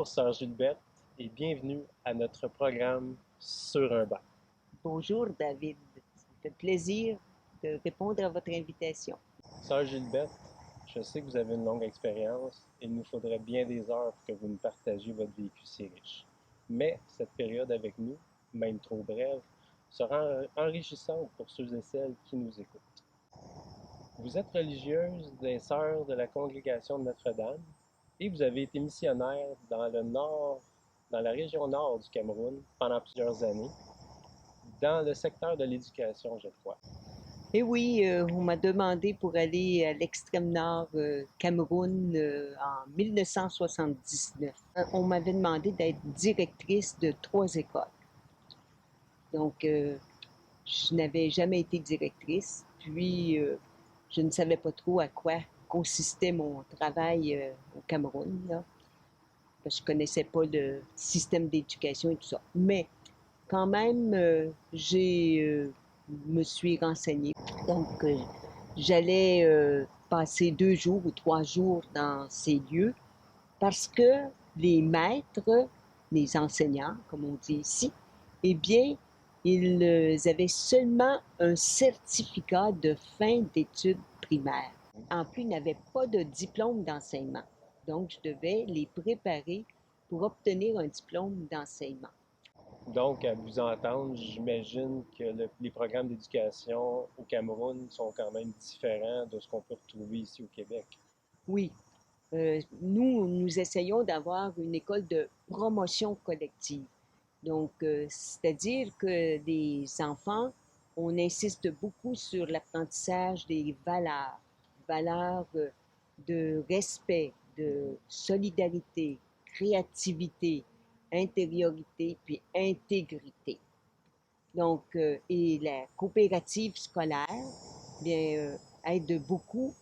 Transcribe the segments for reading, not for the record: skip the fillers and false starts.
Bonjour Sœur Gilberte et bienvenue à notre programme Sur un banc. Bonjour David, ça me fait plaisir de répondre à votre invitation. Sœur Gilberte, je sais que vous avez une longue expérience et il nous faudrait bien des heures pour que vous nous partagiez votre vécu si riche. Mais cette période avec nous, même trop brève, sera enrichissante pour ceux et celles qui nous écoutent. Vous êtes religieuse des Sœurs de la Congrégation de Notre-Dame et vous avez été missionnaire dans le nord, dans la région nord du Cameroun pendant plusieurs années, dans le secteur de l'éducation, je crois. Et oui, on m'a demandé pour aller à l'extrême nord Cameroun en 1979. On m'avait demandé d'être directrice de 3 écoles. Donc, je n'avais jamais été directrice, puis je ne savais pas trop à quoi consistait mon travail au Cameroun, là, parce que je ne connaissais pas le système d'éducation et tout ça. Mais quand même, me suis renseignée. Donc, j'allais passer 2 jours ou 3 jours dans ces lieux parce que les maîtres, les enseignants, comme on dit ici, eh bien, ils avaient seulement un certificat de fin d'études primaires. En plus, ils n'avaient pas de diplôme d'enseignement. Donc, je devais les préparer pour obtenir un diplôme d'enseignement. Donc, à vous entendre, j'imagine que les programmes d'éducation au Cameroun sont quand même différents de ce qu'on peut retrouver ici au Québec. Oui, nous essayons d'avoir une école de promotion collective. Donc, c'est-à-dire que les enfants, on insiste beaucoup sur l'apprentissage des valeurs de respect, de solidarité, créativité, intériorité, puis intégrité. Donc, et la coopérative scolaire, bien, aide beaucoup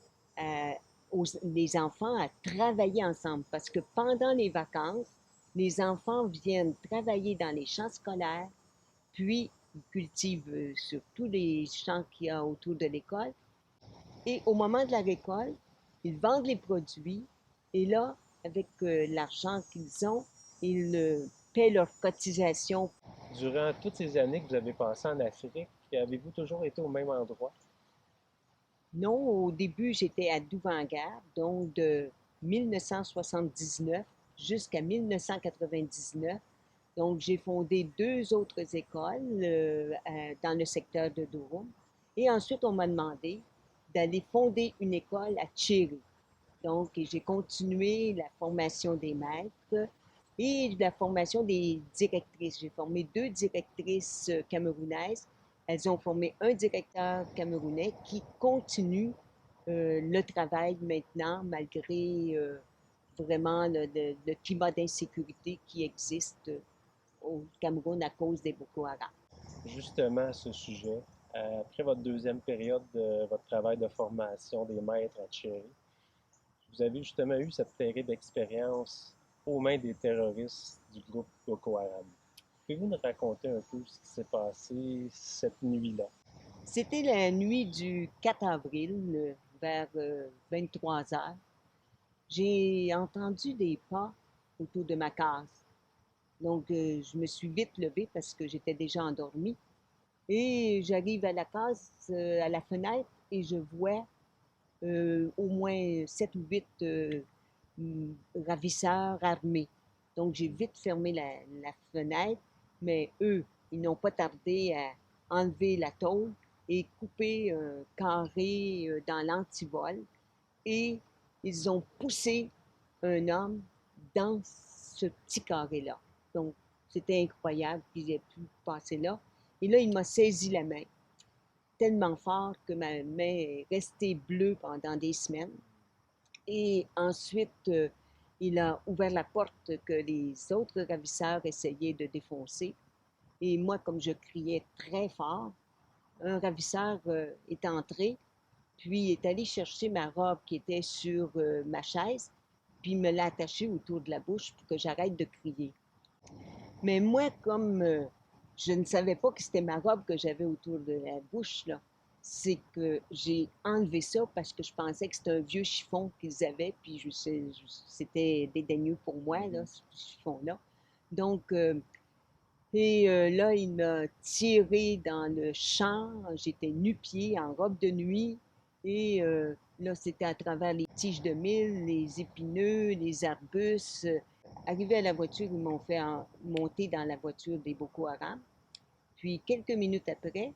les enfants à travailler ensemble parce que pendant les vacances, les enfants viennent travailler dans les champs scolaires, puis ils cultivent sur tous les champs qu'il y a autour de l'école. Et au moment de la récolte, ils vendent les produits et là, avec l'argent qu'ils ont, ils paient leurs cotisations. Durant toutes ces années que vous avez passées en Afrique, avez-vous toujours été au même endroit? Non, au début, j'étais à Douvangarde, donc de 1979 jusqu'à 1999. Donc, j'ai fondé 2 autres écoles dans le secteur de Durham. Et ensuite, on m'a demandé d'aller fonder une école à Tchéry. Donc, j'ai continué la formation des maîtres et la formation des directrices. J'ai formé 2 directrices camerounaises. Elles ont formé un directeur camerounais qui continue le travail maintenant, malgré vraiment le climat d'insécurité qui existe au Cameroun à cause des Boko Haram. Justement, à ce sujet, après votre deuxième période de votre travail de formation des maîtres à Cherry, vous avez justement eu cette terrible expérience aux mains des terroristes du groupe Boko Haram. Pouvez-vous nous raconter un peu ce qui s'est passé cette nuit-là? C'était la nuit du 4 avril, vers 23 heures. J'ai entendu des pas autour de ma case. Donc, je me suis vite levée parce que j'étais déjà endormie. Et j'arrive à la case, à la fenêtre, et je vois au moins 7 ou 8 ravisseurs armés. Donc, j'ai vite fermé la fenêtre, mais eux, ils n'ont pas tardé à enlever la tôle et couper un carré dans l'antivol. Et ils ont poussé un homme dans ce petit carré-là. Donc, c'était incroyable qu'ils aient pu passer là. Et là, il m'a saisi la main tellement fort que ma main est restée bleue pendant des semaines. Et ensuite, il a ouvert la porte que les autres ravisseurs essayaient de défoncer. Et moi, comme je criais très fort, un ravisseur est entré, puis est allé chercher ma robe qui était sur ma chaise, puis me l'a attachée autour de la bouche pour que j'arrête de crier. Mais moi, comme je ne savais pas que c'était ma robe que j'avais autour de la bouche, là, c'est que j'ai enlevé ça parce que je pensais que c'était un vieux chiffon qu'ils avaient, puis c'était dédaigneux pour moi, là, ce chiffon-là. Donc, là, il m'a tiré dans le champ. J'étais nu-pied, en robe de nuit. Et là, c'était à travers les tiges de mil, les épineux, les arbustes. Arrivé à la voiture, ils m'ont fait monter dans la voiture des Boko Haram. Puis, quelques minutes après,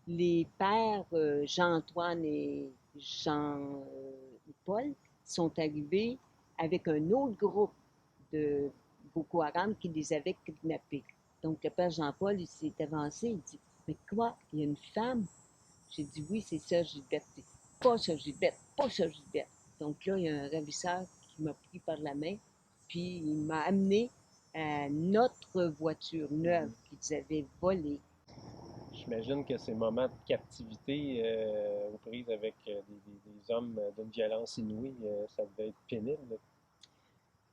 les pères Jean-Antoine et Jean-Paul sont arrivés avec un autre groupe de Boko Haram qui les avait kidnappés. Donc, le père Jean-Paul, il s'est avancé, il dit, « Mais quoi, il y a une femme? » J'ai dit, « Oui, c'est ça, Gilberte. » Il dit, « Pas ça, Gilberte, pas ça, Gilberte. » Donc là, il y a un ravisseur qui m'a pris par la main, puis il m'a amené à notre voiture neuve qu'ils avaient volée. J'imagine que ces moments de captivité aux prises avec des hommes d'une violence inouïe, ça devait être pénible.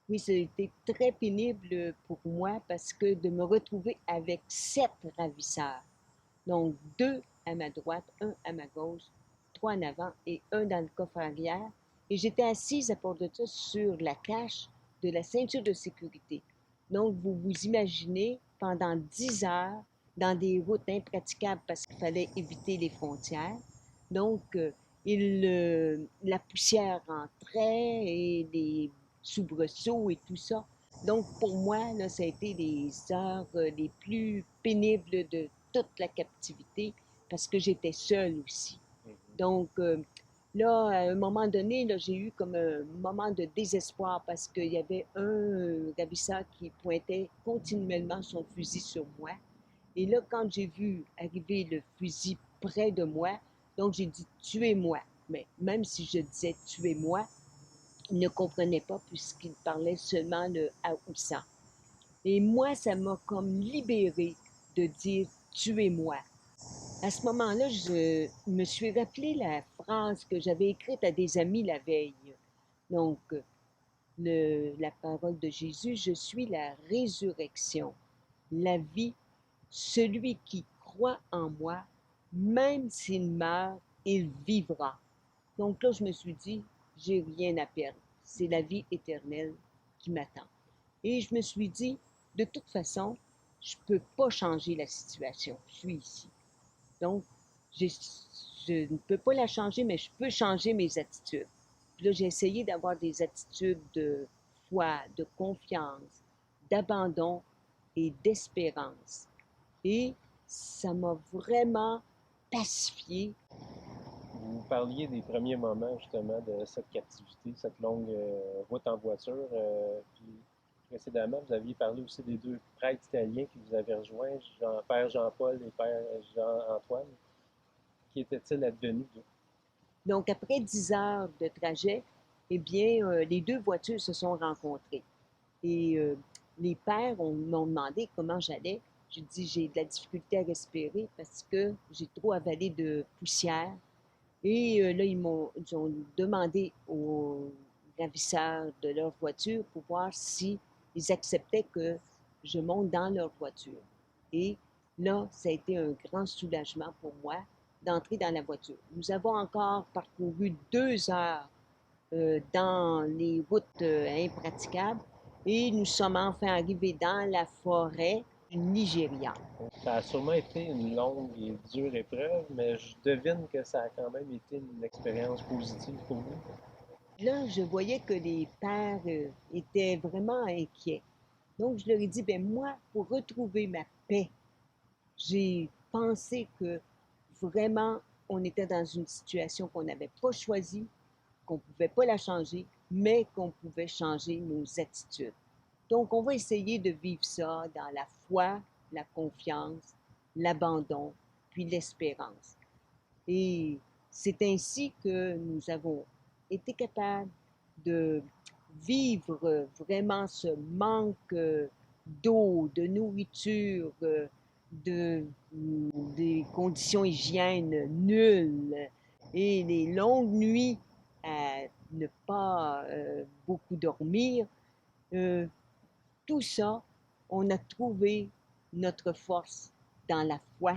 Oui, c'était très pénible pour moi parce que de me retrouver avec 7 ravisseurs. Donc, 2 à ma droite, un à ma gauche, 3 en avant et un dans le coffre arrière. Et j'étais assise à part de ça sur la cache de la ceinture de sécurité. Donc, vous vous imaginez, pendant 10 heures, dans des routes impraticables parce qu'il fallait éviter les frontières. Donc, la poussière entrait et les soubresauts et tout ça. Donc, pour moi, là, ça a été les heures les plus pénibles de toute la captivité parce que j'étais seule aussi. Donc, là, à un moment donné, là, j'ai eu comme un moment de désespoir parce qu'il y avait un ravisseur qui pointait continuellement son fusil sur moi. Et là, quand j'ai vu arriver le fusil près de moi, donc j'ai dit tuez-moi. Mais même si je disais tuez-moi, il ne comprenait pas puisqu'il parlait seulement le Haoussa. Et moi, ça m'a comme libérée de dire tuez-moi. À ce moment-là, je me suis rappelé la phrase que j'avais écrite à des amis la veille. Donc, la parole de Jésus, je suis la résurrection, la vie. Celui qui croit en moi, même s'il meurt, il vivra. Donc là, je me suis dit, j'ai rien à perdre. C'est la vie éternelle qui m'attend. Et je me suis dit, de toute façon, je ne peux pas changer la situation. Je suis ici. Donc, je ne peux pas la changer, mais je peux changer mes attitudes. Puis là, j'ai essayé d'avoir des attitudes de foi, de confiance, d'abandon et d'espérance. Et ça m'a vraiment pacifiée. Vous parliez des premiers moments justement de cette captivité, cette longue route en voiture. Puis précédemment, vous aviez parlé aussi des 2 prêtres italiens qui vous avaient rejoints, Père Jean-Paul et Père Jean-Antoine. Qui était-il advenu d'eux? Donc, après 10 heures de trajet, eh bien, les 2 voitures se sont rencontrées. Et les pères m'ont demandé comment j'allais. J'ai dit, j'ai de la difficulté à respirer parce que j'ai trop avalé de poussière. Et là, ils ont demandé aux ravisseurs de leur voiture pour voir si ils acceptaient que je monte dans leur voiture. Et là, ça a été un grand soulagement pour moi d'entrer dans la voiture. Nous avons encore parcouru 2 heures dans les routes impraticables et nous sommes enfin arrivés dans la forêt du Nigeria. Ça a sûrement été une longue et dure épreuve, mais je devine que ça a quand même été une expérience positive pour vous. Là, je voyais que les pères étaient vraiment inquiets. Donc, je leur ai dit, ben moi, pour retrouver ma paix, j'ai pensé que vraiment, on était dans une situation qu'on n'avait pas choisie, qu'on ne pouvait pas la changer, mais qu'on pouvait changer nos attitudes. Donc, on va essayer de vivre ça dans la foi, la confiance, l'abandon, puis l'espérance. Et c'est ainsi que nous avons été capables de vivre vraiment ce manque d'eau, de nourriture, des conditions hygiène nulles et les longues nuits à ne pas beaucoup dormir. Euh, Tout ça, on a trouvé notre force dans la foi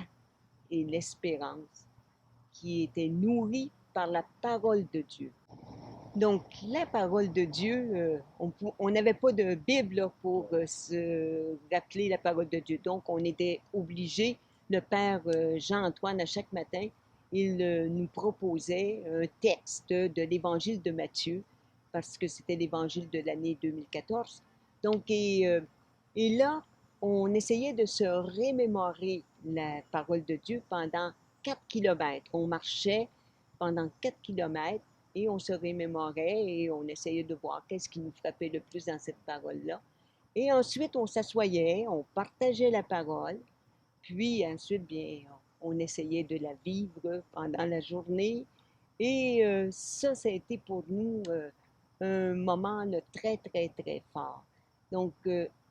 et l'espérance qui étaient nourris par la parole de Dieu. Donc, la parole de Dieu, on n'avait pas de Bible là, pour se rappeler la parole de Dieu. Donc, on était obligé, le Père Jean-Antoine, à chaque matin, il nous proposait un texte de l'Évangile de Matthieu, parce que c'était l'Évangile de l'année 2014. Donc, et là, on essayait de se remémorer la parole de Dieu pendant 4 kilomètres. On marchait pendant 4 kilomètres et on se remémorait et on essayait de voir qu'est-ce qui nous frappait le plus dans cette parole-là. Et ensuite, on s'assoyait, on partageait la parole, puis ensuite, bien, on essayait de la vivre pendant la journée. Et ça a été pour nous un moment là, très, très, très fort. Donc,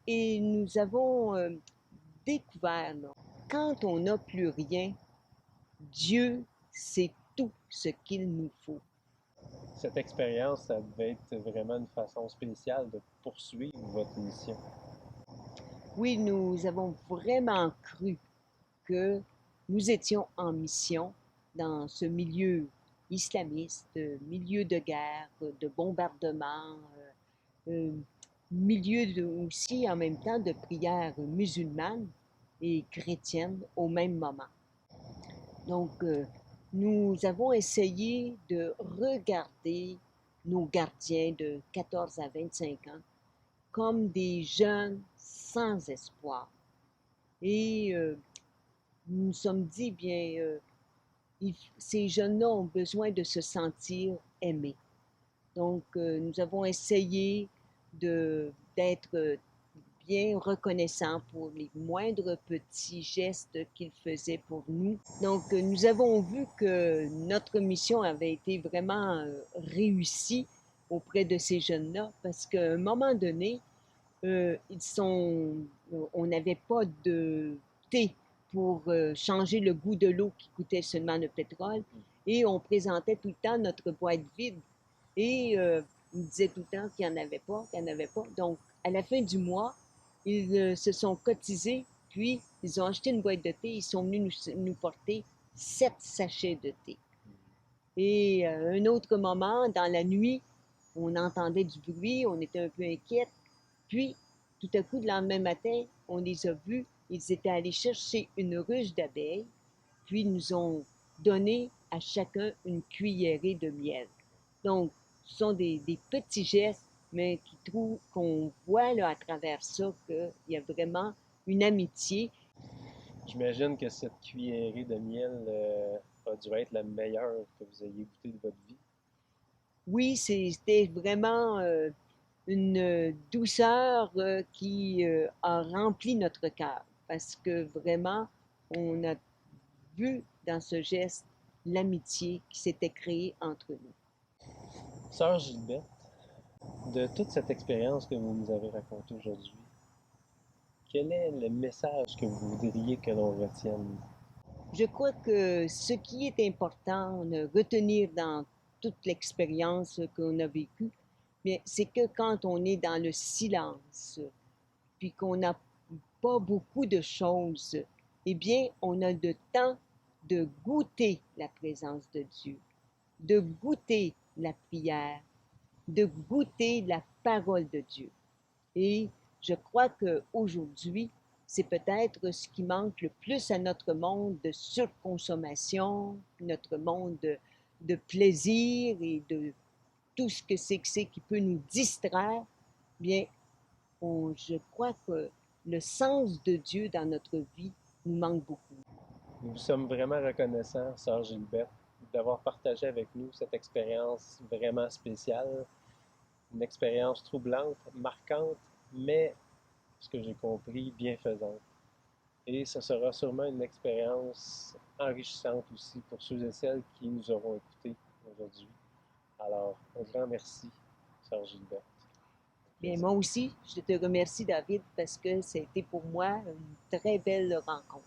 et nous avons découvert, là, quand on n'a plus rien, Dieu sait tout ce qu'il nous faut. Cette expérience, ça devait être vraiment une façon spéciale de poursuivre votre mission. Oui, nous avons vraiment cru que nous étions en mission dans ce milieu islamiste, milieu de guerre, de bombardement, milieu aussi en même temps de prières musulmanes et chrétiennes au même moment. Donc, nous avons essayé de regarder nos gardiens de 14 à 25 ans comme des jeunes sans espoir. Et nous nous sommes dit, bien, ces jeunes-là ont besoin de se sentir aimés. Donc, nous avons essayé d'être bien reconnaissants pour les moindres petits gestes qu'ils faisaient pour nous. Donc, nous avons vu que notre mission avait été vraiment réussie auprès de ces jeunes-là parce qu'à un moment donné, on n'avait pas de thé pour changer le goût de l'eau qui coûtait seulement le pétrole. Et on présentait tout le temps notre boîte vide. Et ils disaient tout le temps qu'il n'y en avait pas, qu'il n'y en avait pas. Donc, à la fin du mois, ils se sont cotisés, puis ils ont acheté une boîte de thé. Ils sont venus nous porter 7 sachets de thé. Et un autre moment, dans la nuit, on entendait du bruit, on était un peu inquiets. Puis, tout à coup, le lendemain matin, on les a vus. Ils étaient allés chercher une ruche d'abeilles, puis ils nous ont donné à chacun une cuillerée de miel. Donc, ce sont des petits gestes, mais qu'on voit là, à travers ça qu'il y a vraiment une amitié. J'imagine que cette cuillerée de miel a dû être la meilleure que vous ayez goûtée de votre vie. Oui, c'était vraiment une douceur qui a rempli notre cœur parce que vraiment, on a vu dans ce geste l'amitié qui s'était créée entre nous. Sœur Gilberte, de toute cette expérience que vous nous avez racontée aujourd'hui, quel est le message que vous voudriez que l'on retienne? Je crois que ce qui est important de retenir dans toute l'expérience qu'on a vécue, c'est que quand on est dans le silence, puis qu'on n'a pas beaucoup de choses, eh bien, on a le temps de goûter la présence de Dieu, de goûter la prière, de goûter la parole de Dieu. Et je crois qu'aujourd'hui, c'est peut-être ce qui manque le plus à notre monde de surconsommation, notre monde de plaisir et de tout ce que c'est qui peut nous distraire. Bien, je crois que le sens de Dieu dans notre vie nous manque beaucoup. Nous vous sommes vraiment reconnaissants, Sœur Gilberte, d'avoir partagé avec nous cette expérience vraiment spéciale, une expérience troublante, marquante, mais, ce que j'ai compris, bienfaisante. Et ce sera sûrement une expérience enrichissante aussi pour ceux et celles qui nous auront écoutés aujourd'hui. Alors, un grand merci, Sœur Gilberte. Bien, moi aussi, je te remercie, David, parce que c'était pour moi une très belle rencontre.